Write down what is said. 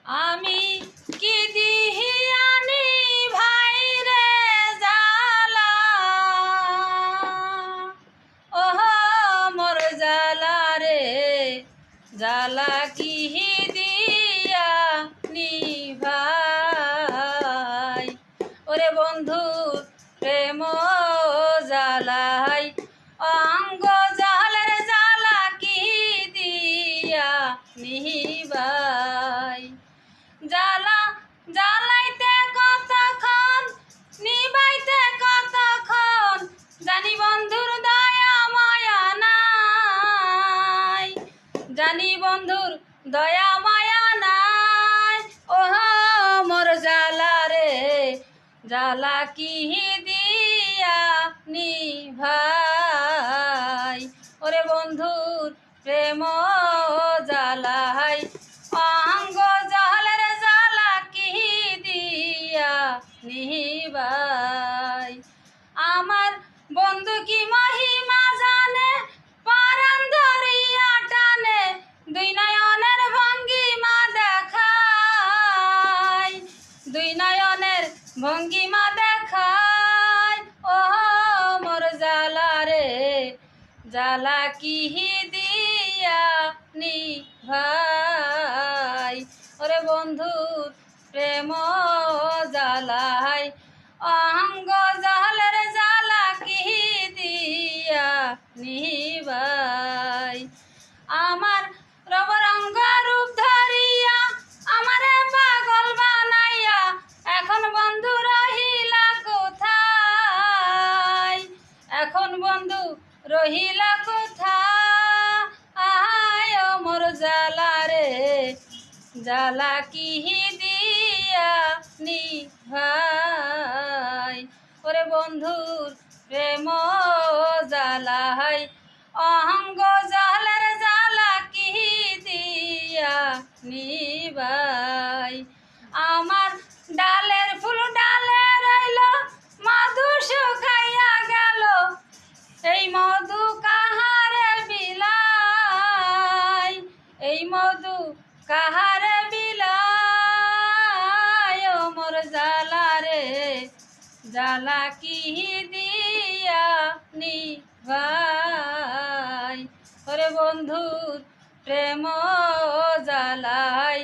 আমি কি দিহিয়ানি ভাই রে জালা, ওহ মোর জালা রে জালা কি দিয়া নি ভাই। ওরে বন্ধু প্রেম জালাই অঙ্গ জালের জালা কি দিয়া নিবাই। জালা জ্বালাইতে কতক্ষণ নিবাইতে কতক্ষণ, জানি বন্ধুর দয়া মায়া নাই, জানি বন্ধুর দয়া মায়া নাই। ওহ মোর জালা রে জালা কি দিয়া নিভাই। ওরে বন্ধুর প্রেম জালাই অঙ্গ জালের জালা কি দিয়া নিবাই। আমার বন্ধু কি মহিমা জানে, পরাণ ধরিয়া টানে, দুই নয়নের ভঙ্গিমা দেখায়, দুই নয়নের ভঙ্গিমা দেখায়। ও মোর জালা রে জালা কি দিয়া নিভাই। ওরে বন্ধুর প্রেম জালাই অঙ্গ জালের জালা কি দিয়া নিবাই। আমার রব রঙ্গ রূপ ধরিয়া আমারে পাগল বানাইয়া, এখন বন্ধু রহিলা কোথায়, এখন বন্ধু রহিলা কোথায়। ও মোর জালা রে জালা কি দিয়া নিভাই। ওরে বন্ধুর প্রেম জালাই অঙ্গ জালের জালা কি দিয়া নিবাই। আমার ডালের ফুল ডালে রইল, মধু শুকাইয়া গেল, এই মধু কাহারে বিলাই, এই মধু কাহারে বিলাই। ও মোর জালা রে জালা কি দিয়া নিভাই। ওরে বন্ধুর প্রেম জালাই